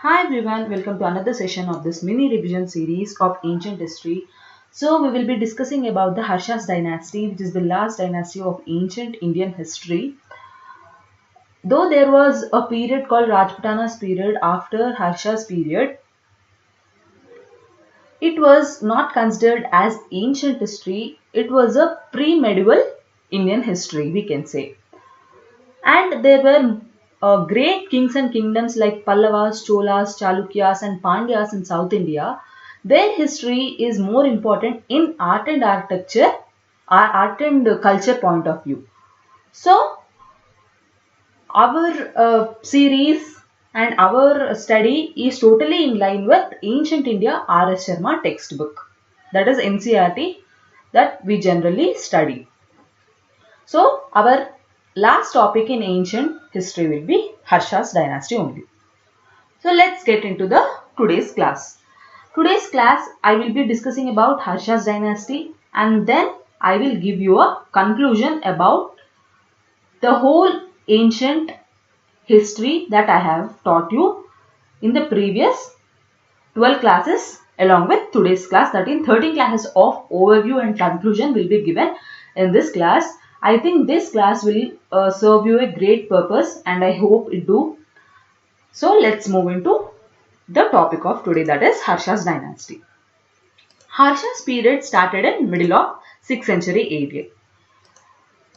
Hi everyone, welcome to another session of this mini revision series of ancient history. So we will be discussing about the Harshas dynasty, which is the last dynasty of ancient Indian history. Though there was a period called Rajputana's period after Harsha's period, it was not considered as ancient history. It was a pre-medieval Indian history, we can say. And there were great kings and kingdoms like Pallavas, Cholas, Chalukyas, and Pandyas in South India. Their history is more important in art and architecture, art and culture point of view. So, our series and our study is totally in line with Ancient India R.S. Sharma textbook. That is NCERT that we generally study. So, our last topic in ancient history will be Harsha's dynasty only. So, let's get into the today's class. Today's class, I will be discussing about Harsha's dynasty and then I will give you a conclusion about the whole ancient history that I have taught you in the previous 12 classes along with today's class. That in 13 classes of overview and conclusion will be given in this class. I think this class will serve you a great purpose and I hope it do. So let's move into the topic of today, that is Harsha's dynasty. Harsha's period started in middle of 6th century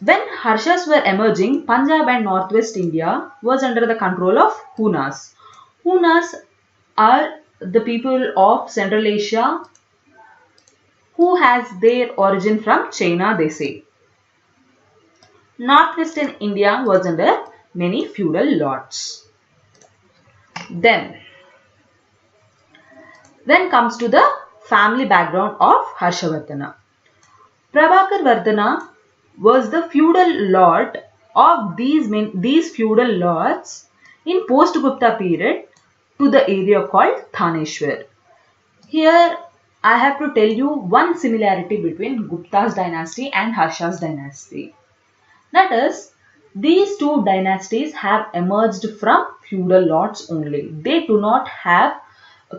AD. When Harshas were emerging, Punjab and northwest India was under the control of Hunas. Hunas are the people of Central Asia who has their origin from China, they say. Northwestern India was under many feudal lords. Then comes to the family background of Harshavardhana. Prabhakar Vardhana was the feudal lord of these feudal lords in post-Gupta period to the area called Thaneshwar. Here I have to tell you one similarity between Gupta's dynasty and Harsha's dynasty. That is, these two dynasties have emerged from feudal lords only. They do not have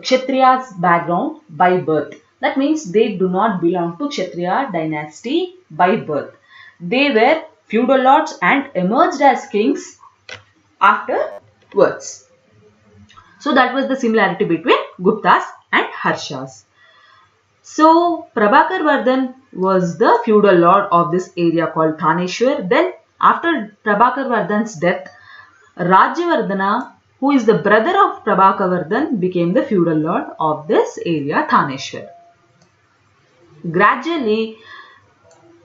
Kshatriya's background by birth. That means they do not belong to Kshatriya dynasty by birth. They were feudal lords and emerged as kings afterwards. So that was the similarity between Guptas and Harshas. So Prabhakar Vardhan was the feudal lord of this area called Thaneshwar. Then after Prabhakar Vardhan's death, Rajyavardhana, who is the brother of Prabhakar Vardhan, became the feudal lord of this area Thaneshwar. Gradually,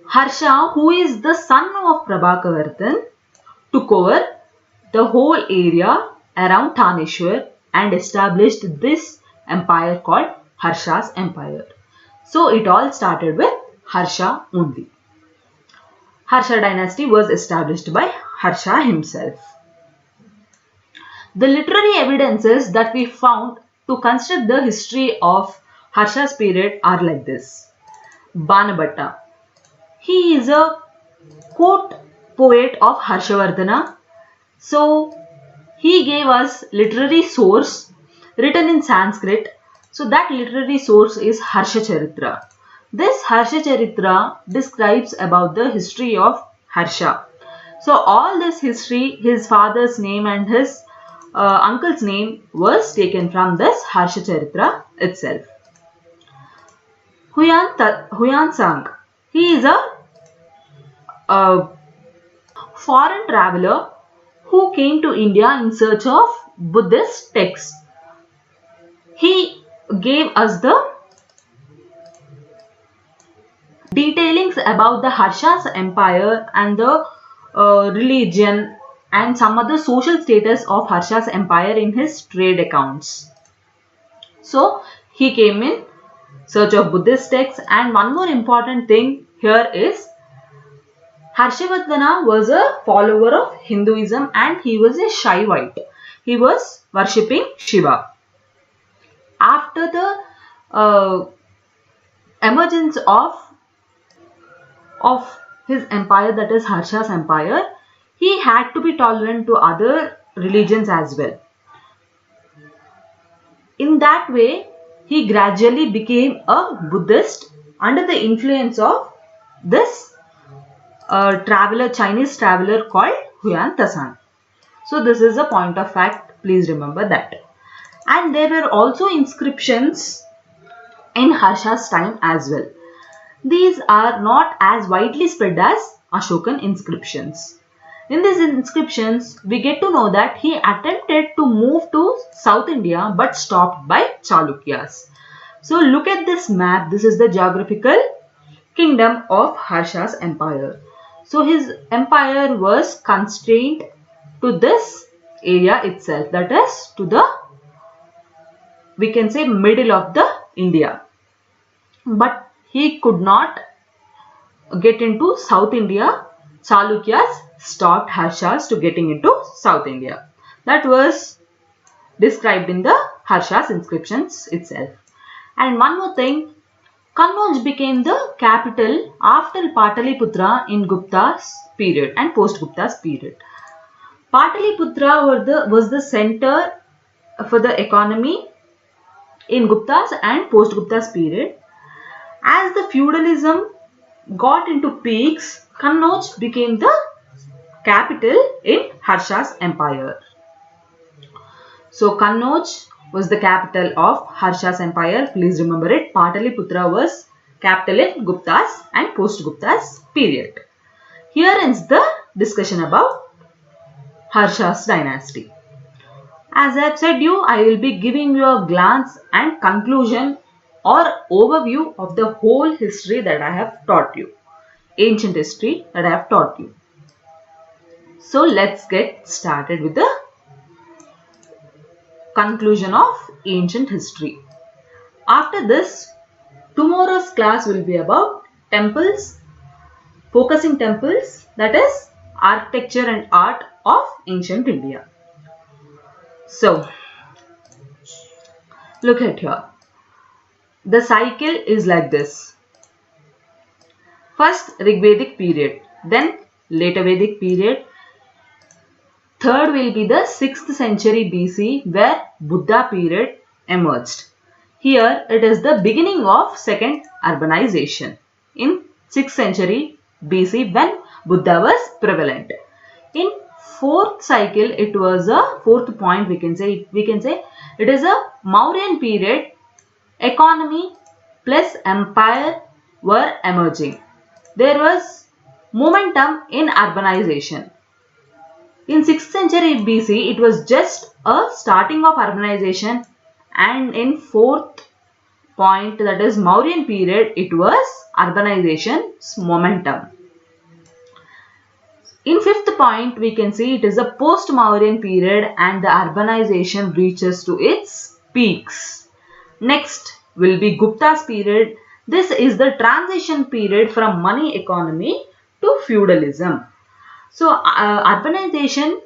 Harsha, who is the son of Prabhakar Vardhan, took over the whole area around Thaneshwar and established this empire called Harsha's empire. So it all started with Harsha only. Harsha dynasty was established by Harsha himself. The literary evidences that we found to construct the history of Harsha's period are like this. Banabhatta. He is a court poet of Harshavardhana. So he gave us literary source written in Sanskrit. So that literary source is Harsha Charitra. This Harsha Charitra describes about the history of Harsha. So all this history, his father's name and his uncle's name was taken from this Harsha Charitra itself. Huyan Sang. He is a foreign traveler who came to India in search of Buddhist texts. He gave us the detailings about the Harsha's empire and the religion and some other social status of Harsha's empire in his trade accounts. So he came in search of Buddhist texts, and one more important thing here is Harshavardhana was a follower of Hinduism and he was a Shaivite. He was worshipping Shiva. After the emergence of his empire, that is Harsha's empire, he had to be tolerant to other religions as well. In that way, he gradually became a Buddhist under the influence of this Chinese traveler called Huan Tasan. So this is a point of fact, please remember that. And there were also inscriptions in Harsha's time as well. These are not as widely spread as Ashokan inscriptions. In these inscriptions, we get to know that he attempted to move to South India but stopped by Chalukyas. So look at this map. This is the geographical kingdom of Harsha's empire. So his empire was constrained to this area itself, that is to the, we can say, middle of the India. But he could not get into South India. Chalukyas stopped Harshas to getting into South India. That was described in the Harsha's inscriptions itself. And one more thing, Kannauj became the capital after Pataliputra in Gupta's period and post-Gupta's period. Pataliputra was the center for the economy in Gupta's and post-Gupta's period. As the feudalism got into peaks, Kannauj became the capital in Harsha's empire. So Kannauj was the capital of Harsha's empire. Please remember it. Pataliputra was capital in Gupta's and post-Gupta's period. Here ends the discussion about Harsha's dynasty. As I have said you, I will be giving you a glance and conclusion or overview of the whole history that I have taught you. Ancient history that I have taught you. So let's get started with the conclusion of ancient history. After this, tomorrow's class will be about temples, focusing temples, that is architecture and art of ancient India. So, look at here. The cycle is like this. First Rigvedic period, then later Vedic period. Third will be the 6th century BC where Buddha period emerged. Here it is the beginning of second urbanization in 6th century BC when Buddha was prevalent. In fourth cycle, it was a fourth point, we can say it is a Mauryan period. Economy plus empire were emerging. There was momentum in urbanization. In 6th century BC, it was just a starting of urbanization, and in fourth point, that is Mauryan period, it was urbanization's momentum. In fifth point, we can see it is a post-Mauryan period and the urbanization reaches to its peaks. Next will be Gupta's period. This is the transition period from money economy to feudalism. So urbanization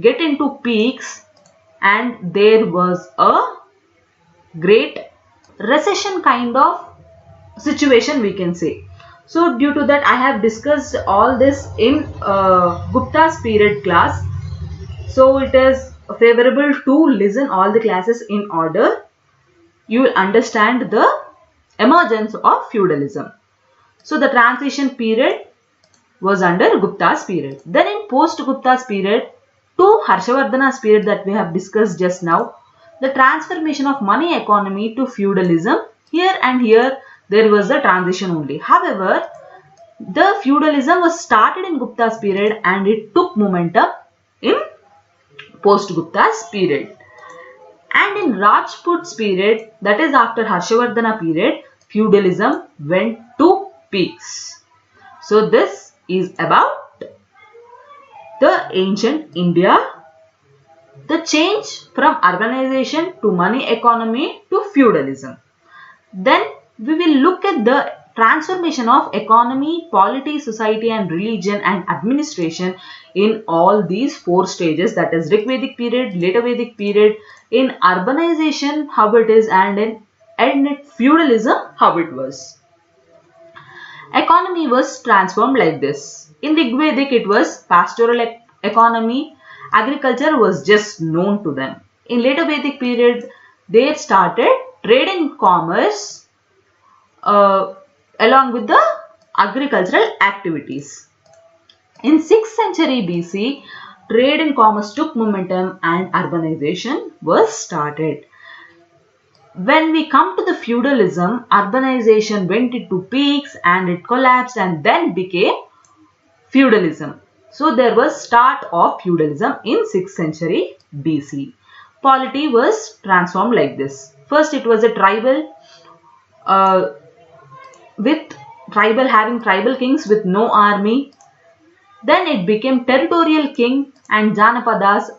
get into peaks and there was a great recession kind of situation, we can say. So due to that, I have discussed all this in Gupta's period class. So it is favorable to listen all the classes in order. You will understand the emergence of feudalism. So the transition period was under Gupta's period. Then in post-Gupta's period to Harshavardhana's period that we have discussed just now, the transformation of money economy to feudalism, here and here there was a transition only. However, the feudalism was started in Gupta's period and it took momentum in post-Gupta's period. And in Rajput's period, that is after Harshavardhana period, feudalism went to peaks. So this is about the ancient India, the change from urbanization to money economy to feudalism. Then we will look at the transformation of economy, polity, society and religion and administration in all these four stages, that is Rigvedic period, later Vedic period, in urbanization how it is, and in feudalism how it was. Economy was transformed like this. In Rigvedic it was pastoral economy, agriculture was just known to them. In later Vedic period they started trade and commerce along with the agricultural activities. In 6th century BC, trade and commerce took momentum and urbanization was started. When we come to the feudalism, urbanization went into peaks and it collapsed and then became feudalism. So there was start of feudalism in 6th century BC. Polity was transformed like this. First it was a tribal having tribal kings with no army. Then it became territorial king and Janapadas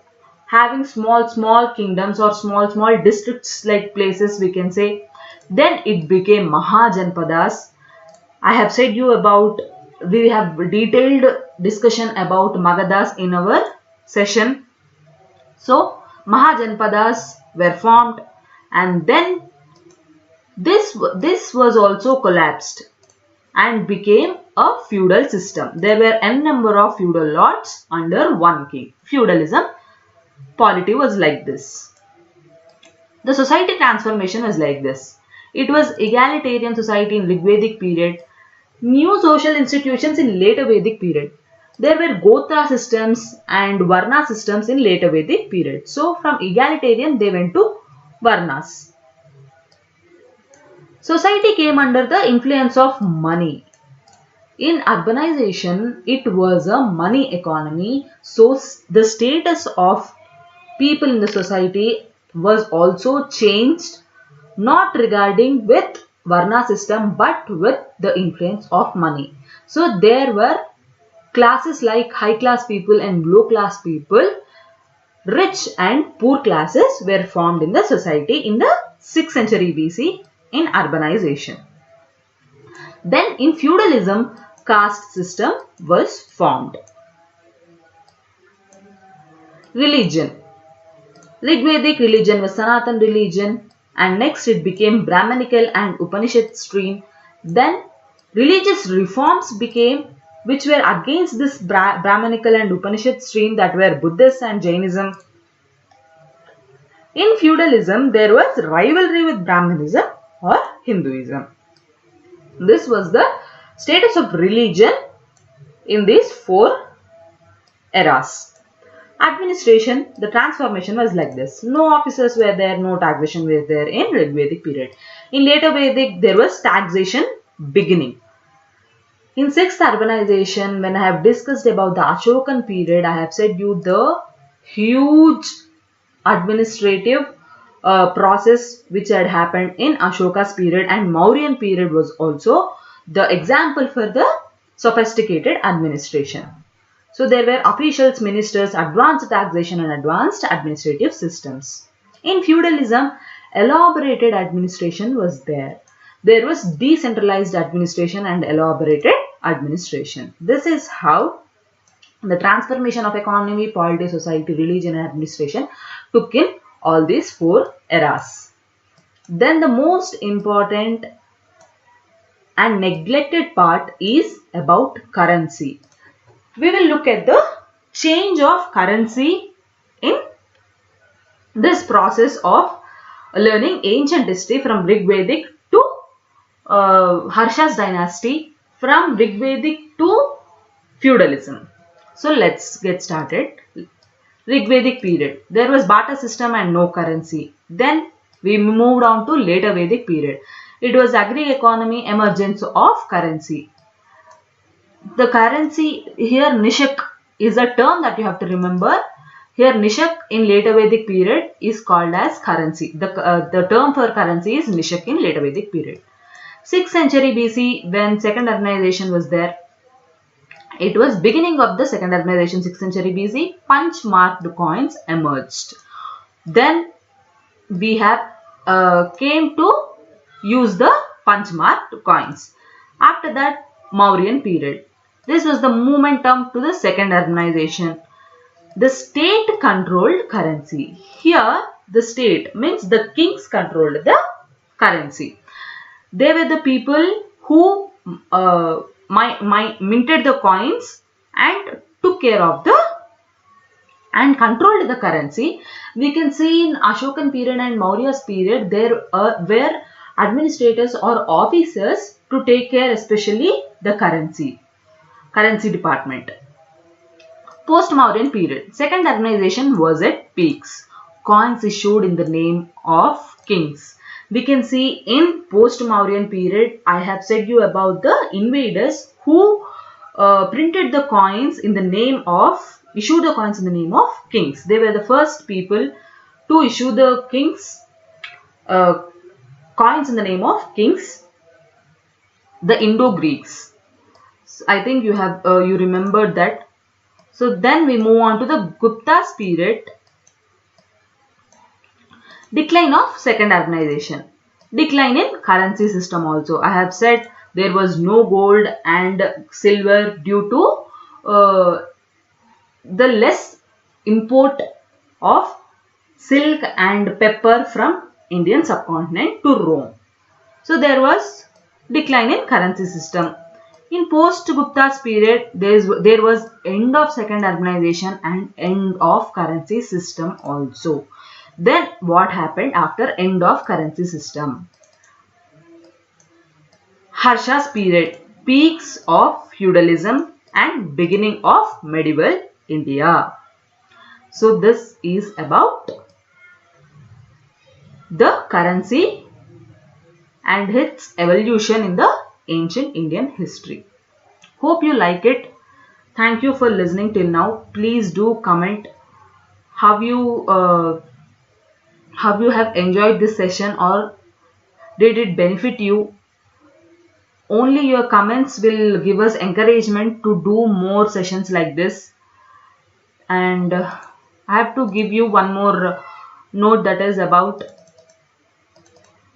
having small kingdoms or small districts like places we can say. Then it became Mahajanpadas. I have said you about, we have detailed discussion about Magadhas in our session. So Mahajanpadas were formed and then this was also collapsed and became a feudal system. There were n number of feudal lords under one king. Feudalism polity was like this. The society transformation was like this. It was egalitarian society in Rigvedic period. New social institutions in later Vedic period. There were Gotra systems and Varna systems in later Vedic period. So from egalitarian they went to Varnas. Society came under the influence of money. In urbanization, it was a money economy. So the status of people in the society was also changed, not regarding with Varna system but with the influence of money. So there were classes like high class people and low class people. Rich and poor classes were formed in the society in the 6th century BC in urbanization. Then in feudalism, caste system was formed. Religion. Rigvedic religion was Sanatan religion and next it became Brahmanical and Upanishad stream. Then religious reforms became which were against this Brahmanical and Upanishad stream, that were Buddhist and Jainism. In feudalism, there was rivalry with Brahmanism or Hinduism. This was the status of religion in these 4 eras. Administration, the transformation was like this. No officers were there, no taxation was there in Rigvedic period. In later Vedic, there was taxation beginning. In 6th urbanization, when I have discussed about the Ashokan period, I have said you the huge administrative process which had happened in Ashoka's period, and Mauryan period was also the example for the sophisticated administration. So there were officials, ministers, advanced taxation and advanced administrative systems. In feudalism, elaborated administration was there. There was decentralized administration and elaborated administration. This is how the transformation of economy, polity, society, religion and administration took in all these 4 eras. Then the most important and neglected part is about currency. We will look at the change of currency in this process of learning ancient history from Rigvedic to Harsha's dynasty, from Rigvedic to feudalism. So let's get started. Rigvedic period. There was barter system and no currency. Then we moved on to later Vedic period. It was agri economy, emergence of currency. The currency here, Nishak, is a term that you have to remember. Here Nishak in later Vedic period is called as currency. The term for currency is Nishak in later Vedic period. 6th century BC, when second urbanization was there, it was beginning of the second urbanization. 6th century BC, punch marked coins emerged. Then we have came to use the punch marked coins. After that, Mauryan period. This was the momentum to the second urbanization. The state controlled currency. Here the state means the kings controlled the currency. They were the people who minted the coins and took care of the and controlled the currency. We can see in Ashokan period and Maurya's period there were administrators or officers to take care especially the currency department. Post-Mauryan period, second organization was at peaks. Coins issued in the name of kings. We can see in post-Mauryan period, I have said you about the invaders who printed the coins in the name of, issued the coins in the name of kings. They were the first people to issue the kings coins in the name of kings, the Indo-Greeks. So I think you have you remembered that. So then we move on to the Gupta's period. Decline of second organization. Decline in currency system also. I have said there was no gold and silver due to the less import of silk and pepper from Indian subcontinent to Rome. So there was decline in currency system. In post-Gupta's period, there was end of second organization and end of currency system also. Then what happened after end of currency system? Harsha's period, peaks of feudalism and beginning of medieval India. So this is about the currency and its evolution in the ancient Indian history. Hope you like it. Thank you for listening till now. Please do comment how you have enjoyed this session, or did it benefit you. Only your comments will give us encouragement to do more sessions like this. And I have to give you one more note, that is about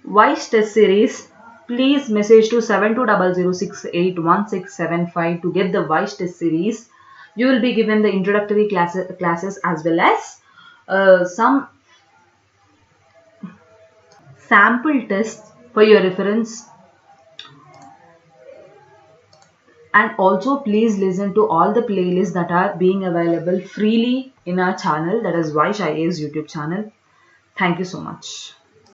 Vice Test Series. Please message to 7200681675 to get the Vice Test Series. You will be given the introductory classes as well as some sample tests for your reference. And also please listen to all the playlists that are being available freely in our channel, that is Vaish IAS YouTube channel. Thank you so much.